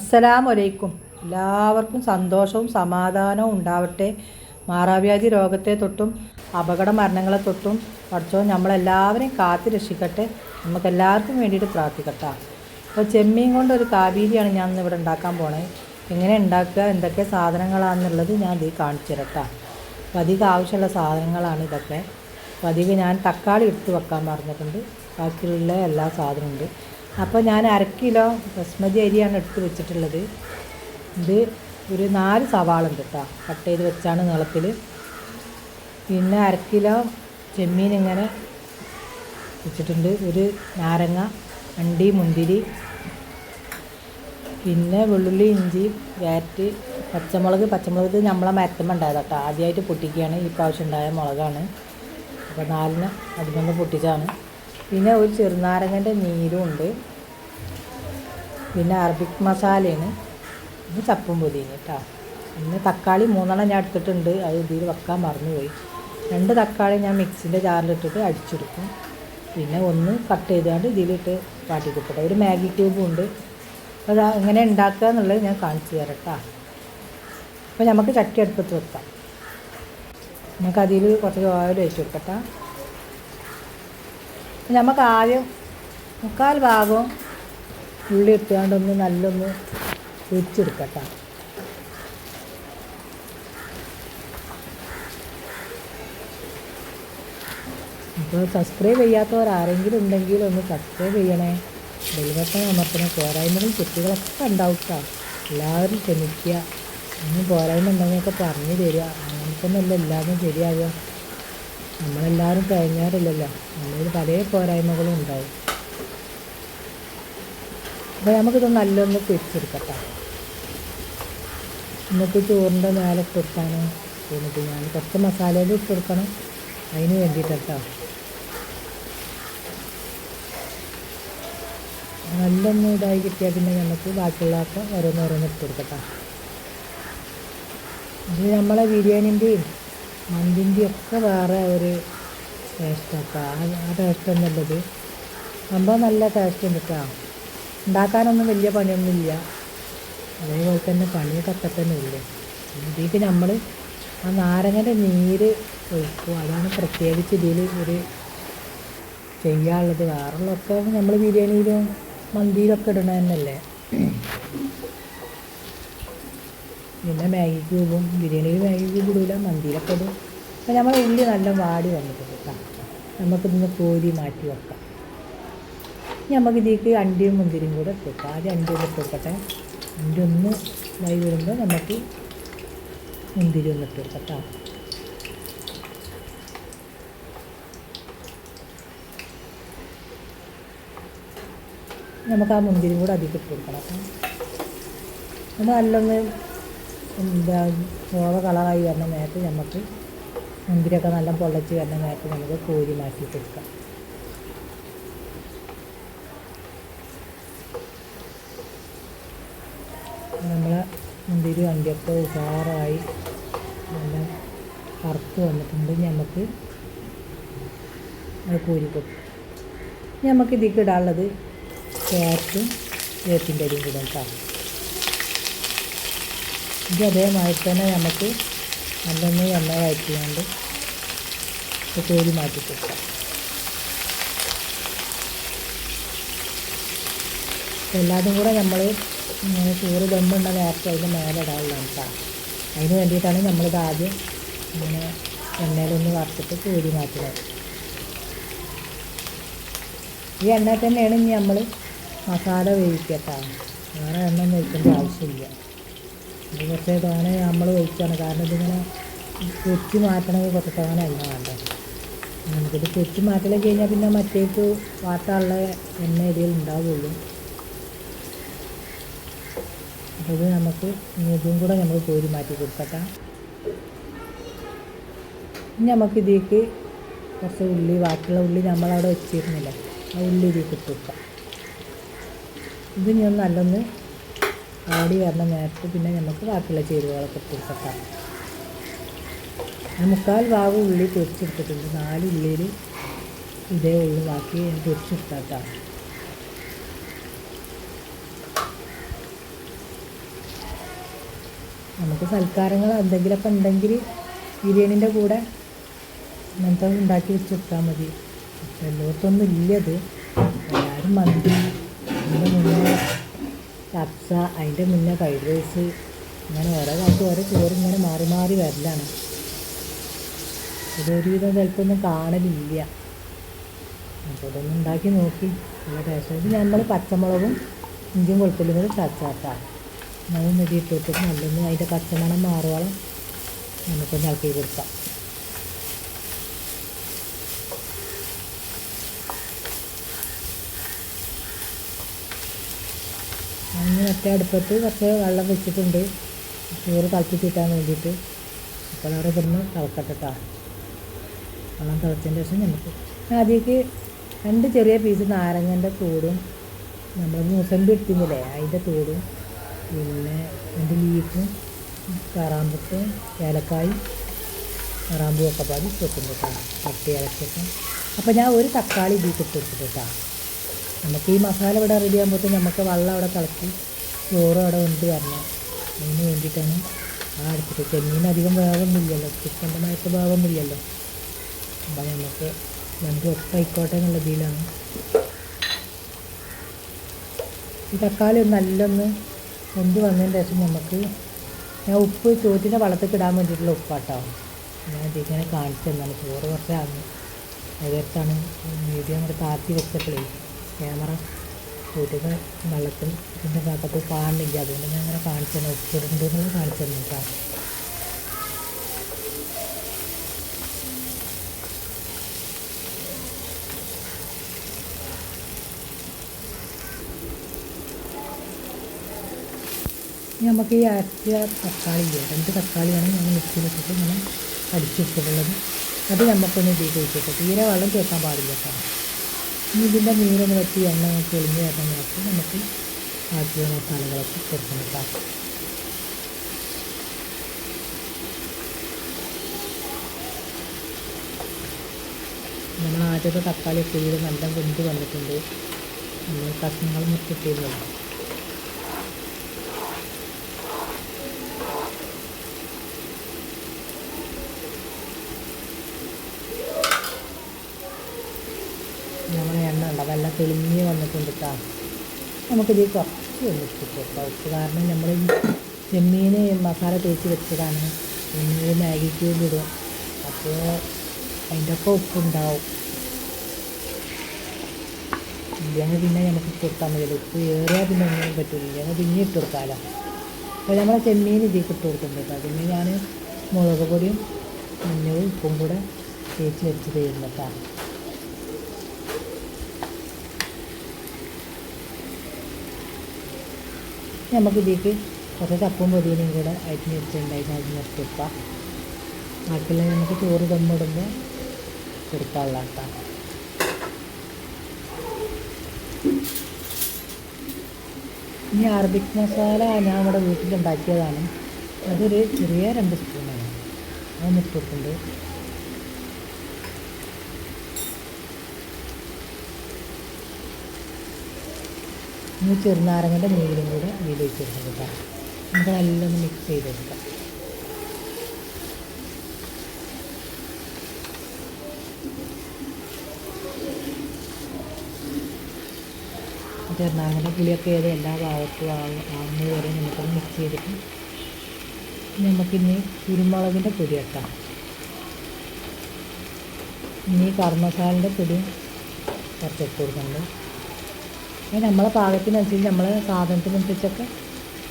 അസ്സലാമലൈക്കും. എല്ലാവർക്കും സന്തോഷവും സമാധാനവും ഉണ്ടാവട്ടെ. മാറാവ്യാധി രോഗത്തെ തൊട്ടും അപകട മരണങ്ങളെ തൊട്ടും പഠിച്ചോൻ നമ്മളെല്ലാവരെയും കാത്തു രക്ഷിക്കട്ടെ. നമുക്കെല്ലാവർക്കും വേണ്ടിയിട്ട് പ്രാർത്ഥിക്കട്ടെ. അപ്പോൾ ചെമ്മീൻ കൊണ്ടൊരു കാബീരിയാണ് ഞാൻ ഇന്ന് ഇവിടെ ഉണ്ടാക്കാൻ പോണത്. എങ്ങനെ ഉണ്ടാക്കുക, എന്തൊക്കെ സാധനങ്ങളാണെന്നുള്ളത് ഞാൻ ഇതിൽ കാണിച്ചു തരട്ടെ. അപ്പോൾ അധികം ആവശ്യമുള്ള സാധനങ്ങളാണ് ഇതൊക്കെ. അപ്പോൾ അധികം ഞാൻ തക്കാളി എടുത്ത് വെക്കാൻ പറഞ്ഞിട്ടുണ്ട്. ബാക്കിയുള്ള എല്ലാ സാധനമുണ്ട്. അപ്പോൾ ഞാൻ 1/2 കിലോ ബസ്മതി അരിയാണ് എടുത്ത് വെച്ചിട്ടുള്ളത്. ഇത് ഒരു 4 സവാള ഉണ്ട് കേട്ടോ, കട്ട് ചെയ്ത് വെച്ചാണ് നീളത്തിൽ. പിന്നെ 1/2 കിലോ ചെമ്മീൻ ഇങ്ങനെ വെച്ചിട്ടുണ്ട്. ഒരു നാരങ്ങ, അണ്ടി, മുന്തിരി, പിന്നെ വെള്ളുള്ളി, ഇഞ്ചി, ക്യാരറ്റ്, പച്ചമുളക് നമ്മളെ മരത്തുമ്പോൾ ഉണ്ടായത് കേട്ടോ. ആദ്യമായിട്ട് പൊട്ടിക്കുകയാണ്, ഈ പ്രാവശ്യം ഉണ്ടായ മുളകാണ്. അപ്പോൾ 4 അതിനൊന്ന് പൊട്ടിച്ചാണ്. പിന്നെ ഒരു ചെറുനാരങ്ങൻ്റെ നീരും ഉണ്ട്. പിന്നെ അറബിക് മസാലയാണ്. പിന്നെ ചപ്പും പൊതിയും കേട്ടോ. പിന്നെ തക്കാളി 3 ഞാൻ എടുത്തിട്ടുണ്ട്. അത് ഇതിൽ വെക്കാൻ മറന്നുപോയി. 2 തക്കാളി ഞാൻ മിക്സിൻ്റെ ജാറിലിട്ടിട്ട് അടിച്ചെടുക്കും. പിന്നെ 1 കട്ട് ചെയ്തുകൊണ്ട് ഇതിലിട്ട് വാട്ടിക്കിട്ടട്ടെ. ഒരു മാഗി ക്യൂബും ഉണ്ട്. അപ്പോൾ എങ്ങനെ ഉണ്ടാക്കുക എന്നുള്ളത് ഞാൻ കാണിച്ചു തരാം കേട്ടോ. അപ്പോൾ നമുക്ക് ചട്ടി അടുപ്പത്ത് വെക്കാം. നമുക്കതിൽ കുറച്ച് ഓയിൽ ഒഴിച്ച് വെക്കട്ടെ. നമുക്ക് ആദ്യം 3/4 ഭാഗവും ഉള്ളി ഇട്ടുകൊണ്ടൊന്ന് നല്ലൊന്ന് പൊരിച്ചെടുക്കട്ടെ. അപ്പോൾ സബ്സ്ക്രൈബ് ചെയ്യാത്തവരാരെങ്കിലും ഉണ്ടെങ്കിൽ ഒന്ന് സബ്സ്ക്രൈബ് ചെയ്യണേ. ബെൽബട്ടൺ അമർത്തണം. പോരായ്മകളും കുട്ടികളൊക്കെ ഉണ്ടാവും കേട്ടോ. എല്ലാവരും ക്ഷമിക്കുക. ഒന്നും പോരായ്മ ഉണ്ടെങ്കിലൊക്കെ പറഞ്ഞു തരിക. അങ്ങനത്തൊന്നുമല്ല എല്ലാവരും ശരിയാകുക. നമ്മളെല്ലാവരും കഴിഞ്ഞാറില്ലല്ലോ. നമ്മളിൽ പല പോരായ്മകളും ഉണ്ടാവും. അപ്പോൾ നമുക്കിത് നല്ലൊന്ന് പൊരിച്ചെടുക്കട്ടെ. നമുക്ക് ചോറിൻ്റെ മേലെ ഇട്ട് കൊടുക്കാനോ എന്നിട്ട് ഞാൻ കുറച്ച് മസാലയിൽ ഇട്ട് കൊടുക്കണം. അതിന് വേണ്ടിയിട്ട് കേട്ടോ. നല്ലൊന്ന് ഇതായി കിട്ടിയാൽ പിന്നെ നമുക്ക് ബാക്കിയുള്ളതൊക്കെ ഓരോന്നോരോന്ന് ഇട്ട് കൊടുക്കട്ടെ. ഇത് നമ്മളെ ബിരിയാണിൻ്റെയും മന്തിൻ്റെയും ഒക്കെ വേറെ ഒരു ടേസ്റ്റാട്ടോ. ആ ടേസ്റ്റ് ഒന്നുമല്ലത്. സംഭവം നല്ല ടേസ്റ്റ് ഉണ്ട് കേട്ടോ. ഉണ്ടാക്കാനൊന്നും വലിയ പണിയൊന്നുമില്ല. അതേപോലെ തന്നെ പണിയൊക്കെ ഒക്കെ തന്നെ ഇല്ലേ. ഇതിലേക്ക് നമ്മൾ ആ നാരങ്ങൻ്റെ നീര് ഒഴിക്കും. അതാണ് പ്രത്യേകിച്ച് ഇതിൽ ഒരു ചെയ്യാനുള്ളത്. വേറുള്ളതൊക്കെ നമ്മൾ ബിരിയാണിയിലും മന്തിയിലൊക്കെ ഇടണ തന്നെയല്ലേ. പിന്നെ മാഗി ക്യൂബും, ബിരിയാണിയിൽ മാഗി ക്യൂബ് ഇടില്ല, മന്തിയിലൊക്കെ ഇടും. അപ്പോൾ നമ്മൾ ഉള്ളി നല്ല വാടി വന്നിട്ടുണ്ട് കേട്ടോ. നമുക്കിതൊന്ന് കോരി മാറ്റി വെക്കാം. ഇനി നമുക്കിതിലേക്ക് അണ്ടിയും മുന്തിരിയും കൂടെ ഇട്ട് വെക്കാം. ആദ്യം അണ്ടി ഒന്ന് ഇട്ട് വെക്കട്ടെ. അണ്ടി ഒന്ന് ഇതായി വരുമ്പോൾ നമുക്ക് മുന്തിരി ഒന്ന് ഇട്ട് വെക്കാം കേട്ടോ. നമുക്ക് ആ മുന്തിരിയും കൂടെ അതിലേക്ക് ഇട്ട് കൊടുക്കണം. അപ്പം അത് നല്ലൊന്ന് എന്താ ചോവ കളറായി വരുന്ന നേരത്ത് നമുക്ക് മുന്തിരിയൊക്കെ നല്ല പൊള്ളച്ച് വരുന്ന നേരത്ത് നമുക്ക് കോരി മാറ്റി കൊടുക്കാം. നമ്മളെ മുന്തിരി അണ്ടിയൊക്കെ ഉഷാറായി നല്ല കറുത്ത് വന്നിട്ടുണ്ട്. നമുക്ക് അത് കോരി കൊടുക്കും. നമുക്ക് ഇതിലേക്ക് ഇടാനുള്ളത് ക്യാരറ്റും വേപ്പിൻ്റെ അരിയും കൂടെ കേട്ടോ. ഇത് അതേമാതിരി തന്നെ നമുക്ക് നല്ലൊന്ന് എണ്ണ വഴറ്റിക്കൊണ്ട് കോരി മാറ്റി കൊടുക്കാം. എല്ലാതും കൂടെ നമ്മൾ ഇങ്ങനെ ചോറ് ദമ്മുണ്ട നേരത്തെ അതിൻ്റെ മേലെ ഇടാനുള്ളതാണ് കേട്ടോ. അതിന് വേണ്ടിയിട്ടാണ് നമ്മളിത് ആദ്യം ഇങ്ങനെ എണ്ണയിലൊന്ന് വറുത്തിട്ട് കോരി മാറ്റുന്നത്. ഈ എണ്ണ തന്നെയാണ് ഇനി നമ്മൾ മസാല വേവിക്കട്ടോ. വേറെ എണ്ണ ഒന്നും ഒഴിക്കേണ്ട ആവശ്യമില്ല. ഇത് കുറച്ച് തോനെ നമ്മൾ ഒഴിച്ചാണ്. കാരണം ഇതിങ്ങനെ പൊരിച്ച് മാറ്റണമെങ്കിൽ കുറച്ച് തോനെ എണ്ണ വേണ്ട. നമുക്കിത് പൊരിച്ച് മാറ്റലൊക്കെ കഴിഞ്ഞാൽ പിന്നെ മറ്റേക്ക് വാട്ടാനുള്ള എണ്ണ ഇതിൽ ഉണ്ടാവുള്ളൂ. അപ്പോൾ ഇത് നമുക്ക് ഇതും കൂടെ നമ്മൾ കോരി മാറ്റി കൊടുക്കട്ടെ. ഇനി നമുക്കിതിലേക്ക് കുറച്ച് ഉള്ളി, ബാക്കിയുള്ള ഉള്ളി നമ്മളവിടെ വെച്ചിരുന്നില്ല, ആ ഉള്ളി ഇതിലേക്ക് ഇട്ട് കൊടുക്കാം. ഇത് ഞാൻ നല്ലൊന്ന് ആടി വരണ നേരത്ത് പിന്നെ നമുക്ക് ബാക്കിയുള്ള ചേരുവകളൊക്കെ ഇട്ട് കൊടുക്കാം. 3/4 ഭാഗം ഉള്ളി പൊരിച്ചെടുത്തിട്ടുണ്ട്. 4 ഉള്ളിയിൽ ഇതേ ഉള്ളു, ബാക്കി പൊരിച്ചെടുക്കാം. നമുക്ക് സൽക്കാരങ്ങൾ എന്തെങ്കിലുമൊക്കെ ഉണ്ടെങ്കിൽ ബിരിയാണീൻ്റെ കൂടെ അങ്ങനത്തെ ഉണ്ടാക്കി വെച്ചെടുത്താൽ മതി. പക്ഷെ എല്ലായിടത്തൊന്നും ഇല്ലത്. എല്ലാവരും മന്തി, അതിൻ്റെ മുന്നേ കപ്സ, അതിൻ്റെ മുന്നേ ഫ്രൈഡ് റൈസ്, അങ്ങനെ ഓരോ കാലത്ത് ഓരോ ചോറ് ഇങ്ങനെ മാറി മാറി വരലാണ്. ഇതൊരുവിധം ചിലപ്പോൾ ഒന്നും കാണലില്ല. അപ്പോൾ ഇതൊന്നും ഉണ്ടാക്കി നോക്കി നല്ല ടേസ്റ്റ്. ഇത് നമ്മൾ പച്ചമുളകും ഇഞ്ചിയും വെളുത്തുള്ളിയും കൂടി ചതച്ചാക്കാം. അതും നെടി ഇട്ടിട്ട് നല്ലൊന്ന് അതിൻ്റെ പച്ചമണം മാറുവോളം നമുക്കൊന്ന് ഇളക്കി കൊടുക്കാം. അതിന് മറ്റേ അടുപ്പത്ത് കുറച്ച് വെള്ളം വെച്ചിട്ടുണ്ട് ചോറ് തിളപ്പിച്ചിട്ടാൻ വേണ്ടിയിട്ട്. അപ്പോൾ അവിടെ ഇവിടുന്ന് തിളക്കട്ടെ. വെള്ളം തിളച്ചതിന് ശേഷം നമുക്ക് ആദ്യമേക്ക് 2 ചെറിയ പീസ് നാരങ്ങൻ്റെ തോടും നമ്മൾ മൂസമ്പി എടുത്തില്ലേ അതിൻ്റെ തോടും പിന്നെ 2 ലീഫും കറാമ്പുട്ടും ഏലക്കായും കറാമ്പും ഒക്കെ പാടി വെക്കുന്നുണ്ട് കേട്ടോ. തട്ടി ഇളക്കിയിട്ട് അപ്പോൾ ഞാൻ ഒരു തക്കാളി ഇതിൽ ഇട്ട് കൊടുത്തിട്ടാ. നമുക്ക് ഈ മസാല ഇവിടെ റെഡി ആകുമ്പോഴത്തേക്കും നമുക്ക് വെള്ളം അവിടെ തിളച്ച് ചോറും അവിടെ വെന്ത് വരണം. അതിന് വേണ്ടിയിട്ടാണ് ആ അടുത്തിട്ട്. ചെമ്മീൻ അധികം വേവൊന്നുമില്ലല്ലോ, ചിക്കൻ്റെ മയത്ത് വേവൊന്നുമില്ലല്ലോ. അപ്പോൾ നമുക്ക് രണ്ടും ഒപ്പായിക്കോട്ടെ എന്നുള്ള ഇതിലാണ്. ഈ തക്കാളി നല്ലൊന്ന് വെന്ത് വന്നതിന് ശേഷം നമുക്ക് ഞാൻ ഉപ്പ് ചോറ്റിൻ്റെ വെള്ളത്തിൽ ഇടാൻ വേണ്ടിയിട്ടുള്ള ഉപ്പാട്ടോ ഞാൻ ഇതിങ്ങനെ കാണിച്ചു തന്നാണ്. ചോറ് കുറച്ചാണ് ഏകദേശത്താണ് മീഡിയം കൂടെ താത്തി വെച്ചപ്പോഴേ ക്യാമറ ചോറ്റിന് വെള്ളത്തിൽ ഇതിൻ്റെ ഭാഗത്ത് കാണുന്നില്ല. അതുകൊണ്ട് ഞാൻ അങ്ങനെ കാണിച്ചു തന്നെ ഉപ്പിടുണ്ടെന്നുള്ള കാണിച്ചു തന്നിട്ടാ. നമുക്ക് ഈ അരച്ച തക്കാളി ഇല്ല, 2 തക്കാളിയാണ് ഞാൻ മിക്സിയിൽ ഇട്ടിട്ട് ഇങ്ങനെ അടിച്ചിട്ടുള്ളത്. അത് നമുക്കൊന്ന് ഇതിലേക്ക് വെച്ചിട്ട് തീരെ വെള്ളം ചേർക്കാൻ പാടില്ല കേട്ടോ. ഇനി ഇതിൻ്റെ നീരൊന്ന് വെച്ച് എണ്ണ തെളിഞ്ഞ് വരുന്ന നേരത്ത് നമുക്ക് ബാക്കിയുള്ള മസാലകളൊക്കെ കൊടുക്കണം കേട്ടോ. നമ്മൾ ആദ്യത്തെ തക്കാളി ഒക്കെ നല്ല വെന്ത് വന്നിട്ടുണ്ട്. നമ്മൾ കഷ്ണങ്ങൾ മുറിച്ചിട്ടില്ല. നമ്മളെ എണ്ണ ഉണ്ടോ നല്ല തെളിഞ്ഞ് വന്നിട്ടുണ്ട് കേട്ടോ. നമുക്കിത് കുറച്ച് ഇട്ടിട്ട് കേട്ടോ. ഉപ്പ് കാരണം നമ്മൾ ഈ ചെമ്മീൻ മസാല തേച്ച് വെച്ചതാണ്. ചെമ്മീൻ മാഗി ക്യൂബ് ഇടും, അപ്പോൾ അതിൻ്റെ ഒക്കെ ഉപ്പുണ്ടാവും. ഇല്ലെങ്കിൽ പിന്നെ നമുക്ക് ഇട്ട് കൊടുക്കാൻ മതിയല്ലോ. ഉപ്പ് ഏറിയാൽ പിന്നെ ഒന്നും പറ്റില്ല, ഇല്ലെങ്കിൽ പിന്നെ ഇട്ട് കൊടുക്കാമല്ലോ. അപ്പോൾ നമ്മളെ ചെമ്മീൻ ഇതിലേക്ക് ഇട്ട് കൊടുക്കുന്നുണ്ട് കേട്ടോ. അതിന് ഞാൻ മുളക് പൊടിയും മഞ്ഞളും ഉപ്പും കൂടെ തേച്ച് വെച്ച് തരുന്നു കേട്ടോ. നമുക്കിതിലേക്ക് കുറച്ച് ചപ്പും പൊതിനയും കൂടെ അരിഞ്ഞ് വെച്ചിട്ടുണ്ടായിരുന്നു. അത് നിർത്തിക്കാം. ബാക്കിയുള്ള നമുക്ക് ചോറ് ദമ്മിടുമ്പോൾ കൊടുക്കാനുള്ള കേട്ടോ. ഇനി അറബിക് മസാല ഞാൻ ഇവിടെ വീട്ടിലുണ്ടാക്കിയതാണ്. അതൊരു ചെറിയ 2 സ്പൂണാണ്. അത് ഇട്ട് കൊടുക്കുന്നുണ്ട്. ഇനി ചെറുനാരങ്ങൻ്റെ നീരും കൂടെ അതിലേക്ക് ഇടുന്നത് കേട്ടോ. നമുക്ക് നല്ലൊന്ന് മിക്സ് ചെയ്തെടുക്കാം. ചെറുനാരങ്ങൻ്റെ പുളിയൊക്കെ ഏത് എല്ലാ ഭാഗത്തും ആവുന്നത് വരെ നമുക്കൊന്ന് മിക്സ് ചെയ്തിട്ട് നമുക്കിനി കുരുമുളകിൻ്റെ പൊടി ഇട്ടാം. ഇനി കറി മസാലൻ്റെ പൊടി കുറച്ച് ഇട്ട് കൊടുക്കുന്നുണ്ട്. നമ്മളെ പാകത്തിനനുസരിച്ച് നമ്മളെ സാധനത്തിനനുസരിച്ചൊക്കെ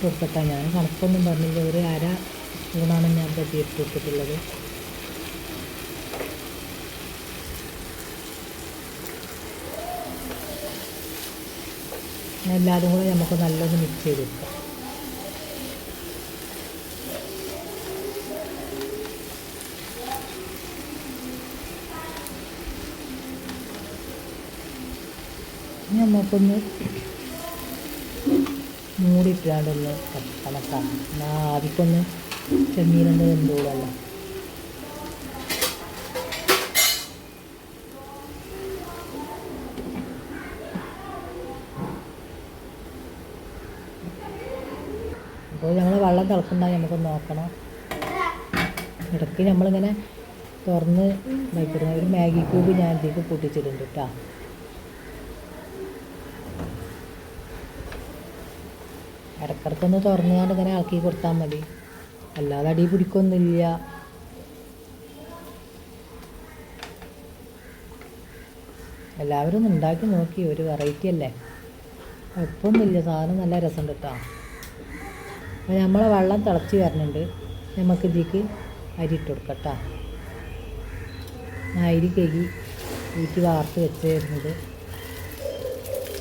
കൊടുക്കട്ടെ. ഞാൻ കണക്കൊന്നും പറഞ്ഞില്ല. ഒരു 1/2 സ്പൂണാണ് ഞാൻ പറ്റി ഇട്ട് കൊടുത്തിട്ടുള്ളത്. എല്ലാതും കൂടെ നമുക്ക് നല്ലൊന്ന് മിക്സ് ചെയ്ത് കൊടുക്കാം. നമുക്കൊന്ന് മൂടിയിട്ടാണ്ടൊന്ന് കണക്കാം. എന്നാൽ ആദ്യമൊന്ന് ചെമ്മീനൊന്ന് വെന്തോളല്ലോ. അപ്പോൾ അപ്പോൾ നമ്മൾ വെള്ളം തിളക്കുന്നുണ്ടെങ്കിൽ നമുക്കൊന്ന് നോക്കണം. ഇടയ്ക്ക് നമ്മളിങ്ങനെ തുറന്ന് വയ്ക്കുന്നത്. ഒരു മാഗി ക്യൂബ് ഞാൻ ഇതിലേക്ക് പൊട്ടിച്ചിട്ടുണ്ട് കേട്ടോ. ഇടയ്ക്കിടയ്ക്കൊന്ന് തുറന്നുകൊണ്ട് ഇങ്ങനെ ഇളക്കി കൊടുത്താൽ മതി, അല്ലാതെ അടി പിടിക്കൊന്നുമില്ല. എല്ലാവരും ഒന്ന് ഉണ്ടാക്കി നോക്കി, ഒരു വെറൈറ്റി അല്ലേ, കുഴപ്പമൊന്നുമില്ല, സാധനം നല്ല രസമുണ്ട് കേട്ടോ. അപ്പോൾ നമ്മളെ വെള്ളം തിളച്ച് വരുന്നുണ്ട്, നമുക്ക് ഇതിലേക്ക് അരി ഇട്ട് കൊടുക്കാം കേട്ടോ. ഞാൻ അരി കഴുകി വീട്ടിൽ വാർത്ത് വെച്ച് തരുന്നത്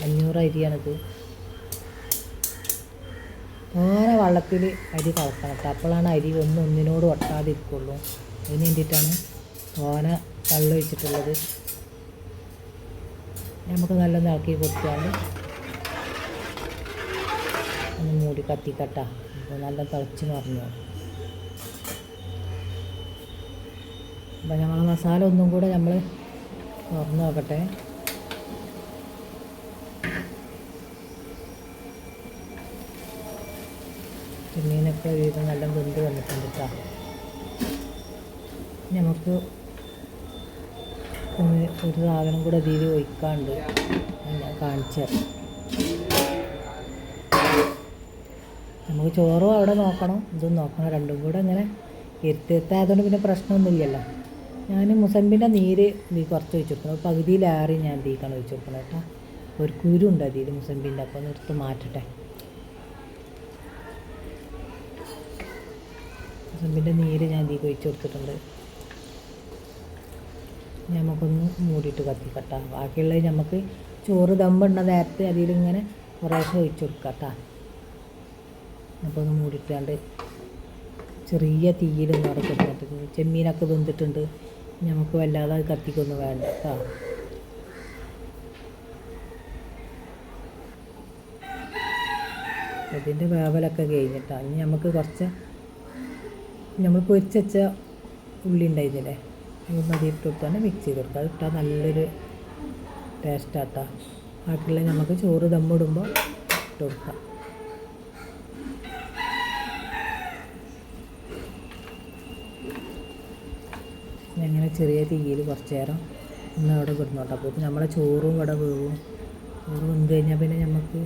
500 അരിയാണിത്. ഓരോ വെള്ളത്തിൽ അരി തിളക്കണം കേട്ടോ, അപ്പോഴാണ് അരി ഒന്നിനോട് ഒട്ടാതിരിക്കുള്ളൂ. അതിന് വേണ്ടിയിട്ടാണ് ഓന വെള്ളം ഒഴിച്ചിട്ടുള്ളത്. നമുക്ക് നല്ലൊന്ന് ഇളക്കി കൊടുത്താൽ ഒന്ന് മൂടി കത്തിക്കട്ട. അപ്പോൾ നല്ല തിളച്ച് മറിഞ്ഞു. അപ്പോൾ നമ്മളെ മസാല ഒന്നും കൂടെ നമ്മൾ തുറന്ന് നോക്കട്ടെ. ചെമ്മീനൊക്കെ വീതം നല്ല വെന്ത് വന്നിട്ടുണ്ട് കേട്ടോ. നമുക്ക് ഒരു സാധനം കൂടെ ഇതിൽ ഒഴിക്കാണ്ട് ഞാൻ കാണിച്ചത്. നമുക്ക് ചോറും അവിടെ നോക്കണം, ഇതും നോക്കണം, രണ്ടും കൂടെ ഇങ്ങനെ ഇരുത്തായതുകൊണ്ട് പിന്നെ പ്രശ്നമൊന്നുമില്ലല്ലോ. ഞാൻ മുസമ്പിൻ്റെ നീര് ഇതിൽ കുറച്ച് ഒഴിച്ച് കൊടുക്കണം, പകുതിയിലേറെ ഞാൻ ഇതിലേക്കാണ് ഒഴിച്ച് കൊടുക്കണം കേട്ടോ. ഒരു കുരുണ്ട് അതിൽ മുസമ്പിൻ്റെ, അപ്പോൾ നിർത്ത് മാറ്റട്ടെ. മുസമ്പിൻ്റെ നീര് ഞാൻ ഇതിലേക്ക് ഒഴിച്ച് കൊടുത്തിട്ടുണ്ട്. നമുക്കൊന്ന് മൂടിയിട്ട് കത്തിക്കട്ട. ബാക്കിയുള്ളത് നമുക്ക് ചോറ് ദമ്മുണ്ട നേരത്തെ അതിലിങ്ങനെ കുറേശ്ശെ ഒഴിച്ച് കൊടുക്കാം കേട്ടോ. അപ്പോൾ ഒന്ന് മൂടിയിട്ടാണ്ട് ചെറിയ തീയിലൊന്നും അവിടെ കൊടുത്തിട്ട്, ചെമ്മീനൊക്കെ വെന്തിട്ടുണ്ട്, നമുക്ക് വല്ലാതെ കത്തിക്കൊന്നും വേണ്ട കേട്ടോ. ഇതിൻ്റെ വേവലൊക്കെ കഴിഞ്ഞിട്ടാണ്. ഇനി നമുക്ക് കുറച്ച് നമ്മൾ പൊരിച്ച് വെച്ച ഉള്ളി ഉണ്ടായിരുന്നില്ലേ, മതിയിട്ട് കൊടുത്താൽ മിക്സ് ചെയ്ത് കൊടുക്കുക. അത് ഇട്ടാൽ നല്ലൊരു ടേസ്റ്റാട്ടോ. ബാക്കിയുള്ള നമുക്ക് ചോറ് ദമ്മിടുമ്പോൾ ഇട്ട് കൊടുക്കാം. അങ്ങനെ ചെറിയ തീയിൽ കുറച്ച് നേരം ഒന്ന് അവിടെ കിടന്നോട്ടെ. അപ്പോൾ നമ്മളെ ചോറും ഇവിടെ വേവും. ചോറ് വെന്ത് കഴിഞ്ഞാൽ പിന്നെ നമുക്ക്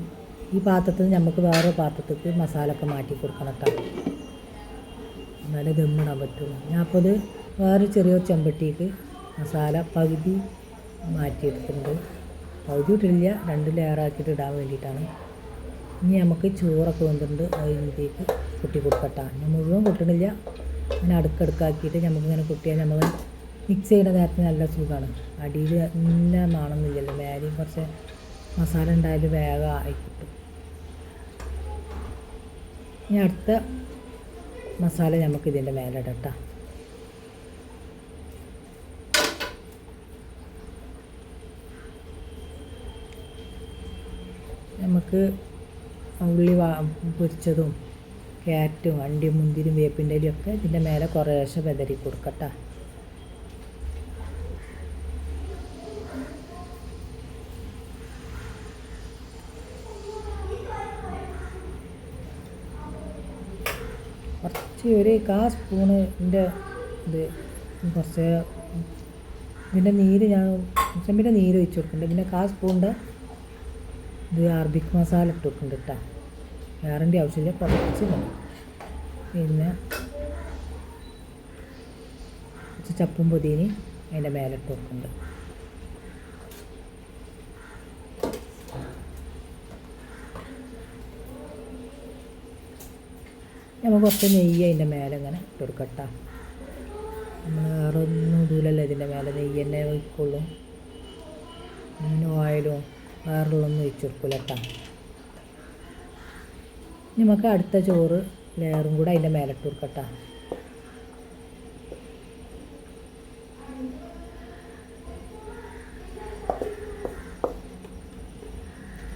ഈ പാത്രത്തിൽ നമുക്ക് വേറെ പാത്രത്തേക്ക് മസാല ഒക്കെ മാറ്റി കൊടുക്കണം കേട്ടോ, എന്നാലേ ദമ്മിടാൻ പറ്റുള്ളൂ. ഞാൻ അപ്പോൾ ഇത് വേറെ ചെറിയൊരു ചെമ്പട്ടിക്ക് മസാല പകുതി മാറ്റിയെടുത്തിട്ടുണ്ട്. പകുതി ഇട്ടില്ല, 2 ലെയറാക്കിയിട്ട് ഇടാൻ വേണ്ടിയിട്ടാണ്. ഇനി നമുക്ക് ചോറൊക്കെ വന്നിട്ടുണ്ട്, അതിലേക്ക് കുട്ടി കൊടുക്കട്ടെ. ഞാൻ മുഴുവൻ കൊട്ടണില്ല, അങ്ങനെ അടുക്കടുക്കാക്കിയിട്ട് നമുക്കിങ്ങനെ കുട്ടിയാൽ നമ്മൾ മിക്സ് ചെയ്യുന്ന നേരത്തെ നല്ല സുഖമാണ്. അടിയിൽ നല്ല മാണമെന്നില്ലല്ലോ, മേലെയും കുറച്ച് മസാല ഉണ്ടായാലും വേഗം ആയി കിട്ടും. ഇനി അടുത്ത മസാല നമുക്ക് ഇതിൻ്റെ മേലെ ഇടട്ടോ. നമുക്ക് ഉള്ളി പൊരിച്ചതും ക്യാരറ്റും അണ്ടിയും മുന്തിരിയും വേപ്പിൻ്റെ ഇലയൊക്കെ ഇതിൻ്റെ മേലെ കുറേശ്ശെ വെതറി കൊടുക്കട്ടെ. കുറച്ച് ഒരു 1/4 സ്പൂണിൻ്റെ ഇത് കുറച്ച് ഇതിൻ്റെ നീര് ഞാൻ ചെമ്പിൻ്റെ നീര് ഒഴിച്ച് കൊടുക്കുന്നുണ്ട്. പിന്നെ 1/4 സ്പൂണിൻ്റെ ഇത് അറബിക് മസാല ഇട്ട് കൊടുക്കുന്നുണ്ട് കേട്ടോ. വേറെൻ്റെ ആവശ്യമില്ല, കുറച്ച് മതി. പിന്നെ കുറച്ച് ചപ്പും പൊതിനി അതിൻ്റെ മേലെ ഇട്ട് കൊടുക്കുന്നുണ്ട്. നമുക്ക് കുറച്ച് നെയ്യ് അതിൻ്റെ മേലെ ഇങ്ങനെ ഇട്ട് കൊടുക്കട്ടോ. നമ്മൾ വേറെ ഒന്നും ഇടൂലല്ലോ ഇതിൻ്റെ മേലെ, നെയ്യ് തന്നെ ഒഴിക്കുള്ളൂ. അങ്ങനെ ഓയിലും വേറുള്ളൊന്നും ഒഴിച്ച് കൊടുക്കില്ല കേട്ടോ. നമുക്ക് അടുത്ത ചോറ് ലെയറും കൂടെ അതിൻ്റെ മേലെ ഇട്ട് കൊടുക്കട്ടോ.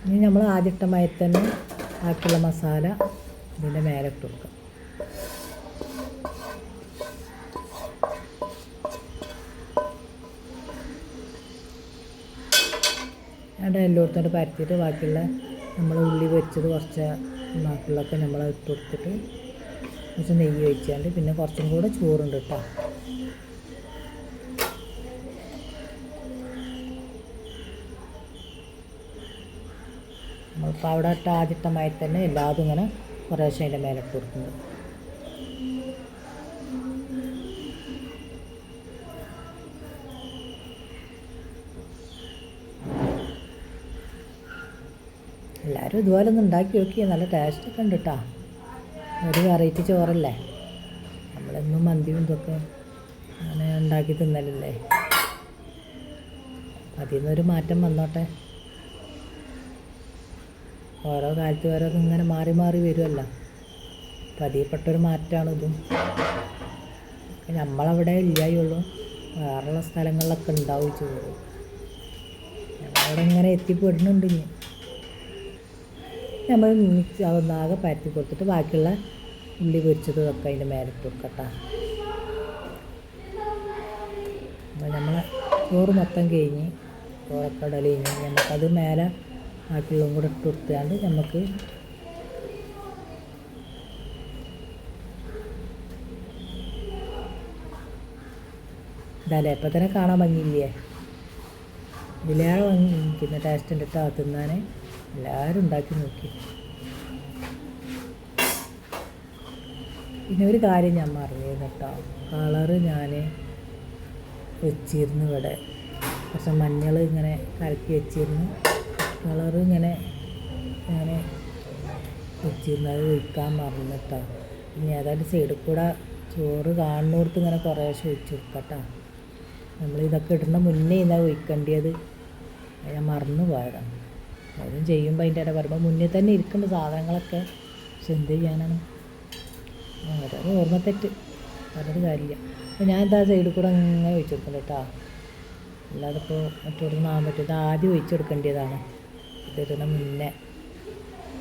ഇനി നമ്മൾ ആദ്യം ഇട്ട മയത്തിൽ തന്നെ ബാക്കിയുള്ള മസാല ഇതിൻ്റെ മേലെ ഇട്ട് കൊടുക്കാം. അവിടെ എല്ലായിടത്തോട്ട് പരത്തിയിട്ട് ബാക്കിയുള്ള നമ്മൾ ഉള്ളി പൊരിച്ചത് കുറച്ച് ബാക്കിയുള്ളതൊക്കെ നമ്മൾ ഇട്ട് കൊടുത്തിട്ട് കുറച്ച് നെയ്യ് ഒഴിച്ചാണ്ട് പിന്നെ കുറച്ചും കൂടെ ചോറുണ്ട് കേട്ടോ. നമ്മളിപ്പോൾ അവിടെ ഇട്ട ആദ്യത്തമായി തന്നെ എല്ലാതും ഇങ്ങനെ കുറേശ്ശെ അതിൻ്റെ മേലെ ഇട്ട് കൊടുക്കുന്നത്. എല്ലാവരും ഇതുപോലെ ഒന്ന് ഉണ്ടാക്കി നോക്കിയാൽ നല്ല ടേസ്റ്റൊക്കെ ഉണ്ട് കേട്ടോ. ഒരു വെറൈറ്റി ചോറല്ലേ, നമ്മളെന്നും മന്തിയും ഇതൊക്കെ അങ്ങനെ ഉണ്ടാക്കി തിന്നലല്ലേ. അതിൽ നിന്നൊരു മാറ്റം വന്നോട്ടെ. ഓരോ കാലത്ത് ഓരോ ഇങ്ങനെ മാറി മാറി വരുമല്ലോ. അപ്പം അതിൽപ്പെട്ടൊരു മാറ്റമാണ് ഇതും. നമ്മളവിടെ ഇല്ലായുള്ളൂ, വേറെയുള്ള സ്ഥലങ്ങളിലൊക്കെ ഉണ്ടാവും ചോറ്. നമ്മളവിടെ ഇങ്ങനെ എത്തിപ്പെടുന്നുണ്ട്. ഇനി നമ്മൾ മിക്സ് അതൊന്നാകെ പരത്തി കൊടുത്തിട്ട് ബാക്കിയുള്ള ഉള്ളി പൊരിച്ചതും ഒക്കെ അതിൻ്റെ മേലെ ഇട്ട് കൊടുക്കട്ടോ. അപ്പോൾ നമ്മൾ ചോറ് മൊത്തം കഴിഞ്ഞ് ചോറൊക്കെ ഇടൽ കഴിഞ്ഞ് നമുക്കത് മേലെ ബാക്കിയുള്ളതും കൂടെ ഇട്ട് കൊടുത്താണ്ട് നമുക്ക് ഇതല്ലേ ഇപ്പം തന്നെ കാണാൻ ഭംഗിയില്ലേ. ഇതിലേറെ പിന്നെ ടേസ്റ്റ് ഉണ്ട് കേട്ടോ തിന്നാൻ. എല്ലാവരും ഉണ്ടാക്കി നോക്കി. പിന്നെ ഒരു കാര്യം ഞാൻ മറന്നിരുന്നു കേട്ടോ. കളറ് ഞാൻ വെച്ചിരുന്നു ഇവിടെ, കുറച്ച് മഞ്ഞൾ ഇങ്ങനെ കലക്കി വെച്ചിരുന്നു. കളറ് ഇങ്ങനെ വെച്ചിരുന്നു, അത് ഒഴിക്കാൻ മറന്നു കേട്ടോ. ഇനി ഏതായാലും സൈഡിൽ കൂടെ ചോറ് കാണുന്നിടത്ത് ഇങ്ങനെ കുറേശ്ശെ ഒഴിച്ച് കൊടുക്കട്ടോ. നമ്മളിതൊക്കെ ഇടുന്ന മുന്നേ ഇതാ ഒഴിക്കേണ്ടത്, ഞാൻ മറന്നു പോയതാണ്. അതും ചെയ്യുമ്പോൾ അതിൻ്റെ ഇടയിൽ വരുമ്പോൾ മുന്നിൽ തന്നെ ഇരിക്കേണ്ട സാധനങ്ങളൊക്കെ. പക്ഷെ എന്ത് ചെയ്യാനാണ്, ഓരോ ഓർമ്മത്തെറ്റ്, പറഞ്ഞൊരു കാര്യമില്ല. അപ്പോൾ ഞാൻ എന്താ സൈഡിൽ കൂടെ അങ്ങനെ ഒഴിച്ചു കൊടുക്കണ്ട കേട്ടോ. അല്ലാതെ ഇപ്പോൾ മറ്റൊന്നും ആകാൻ പറ്റും. ഇത് ആദ്യം ഒഴിച്ചു കൊടുക്കേണ്ടതാണ്, ഇതിടുന്ന മുന്നേ.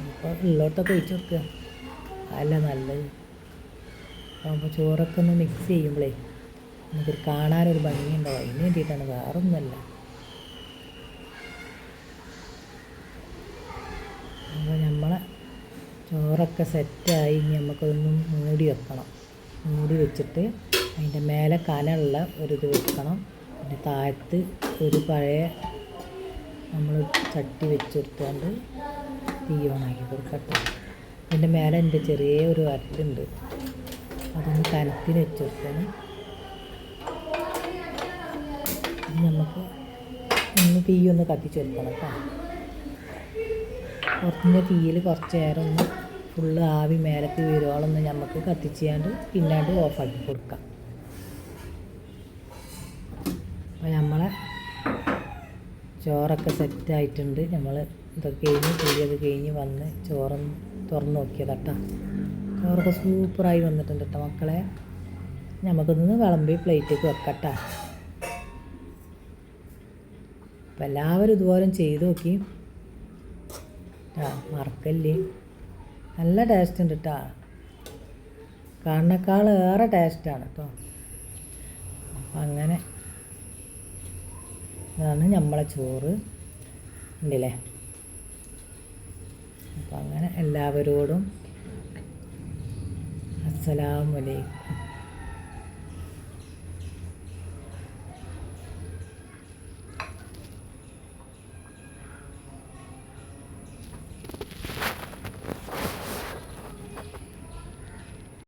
അപ്പോൾ ഉള്ളിടത്തൊക്കെ ഒഴിച്ചു കൊടുക്കുക, അതല്ല നല്ലത്. അപ്പോൾ ചോറൊക്കെ ഒന്ന് മിക്സ് ചെയ്യുമ്പോഴേ നമുക്കൊരു കാണാനൊരു ഭംഗിയുണ്ടാവും. അതിന് വേണ്ടിയിട്ടാണ്, വേറൊന്നുമല്ല. അപ്പോൾ നമ്മളെ ചോറൊക്കെ സെറ്റായി. ഇനി നമുക്കൊന്നും മൂടി വെക്കണം. മൂടി വെച്ചിട്ട് അതിൻ്റെ മേലെ കനമുള്ള ഒരിത് വെക്കണം. പിന്നെ താഴത്ത് ഒരു പഴയ നമ്മൾ ചട്ടി വെച്ച് കൊടുത്തുകൊണ്ട് തീ ഓണാക്കി കൊടുക്കട്ടെ. അതിൻ്റെ മേലെ എൻ്റെ ചെറിയ ഒരു വരലുണ്ട്, അതൊന്ന് കനത്തിന് വെച്ച് കൊടുക്കണം. നമുക്ക് ഒന്ന് തീ ഒന്ന് കത്തിച്ച് കൊടുക്കണം കേട്ടോ. കുറഞ്ഞ തീയിൽ കുറച്ച് നേരം ഒന്ന് ഫുള്ള് ആവി മേലേക്ക് വീരോളൊന്ന് നമുക്ക് കത്തിച്ചാണ്ട് പിന്നാണ്ട് ഓഫാക്കി കൊടുക്കാം. അപ്പോൾ നമ്മളെ ചോറൊക്കെ സെറ്റായിട്ടുണ്ട്. നമ്മൾ ഇതൊക്കെ കഴിഞ്ഞ് കുഴിയൊക്കെ കഴിഞ്ഞ് വന്ന് ചോറൊന്ന് തുറന്ന് നോക്കിയതാട്ടോ. ചോറൊക്കെ സൂപ്പറായി വന്നിട്ടുണ്ട് കേട്ടോ മക്കളെ. നമുക്കൊന്ന് വിളമ്പി പ്ലേറ്റിലേക്ക് വെക്കട്ടോ. അപ്പം എല്ലാവരും ഇതുപോലെ ചെയ്ത് നോക്കി മറക്കല്ലേ. നല്ല ടേസ്റ്റ് ഉണ്ട് കേട്ടോ, കാണുന്നേക്കാൾ ഏറെ ടേസ്റ്റാണ് കേട്ടോ. അപ്പം അങ്ങനെ ഇതാണ് നമ്മളെ ചോറ് ഉണ്ടല്ലേ. അപ്പം അങ്ങനെ എല്ലാവരോടും അസ്സലാമു അലൈക്കും.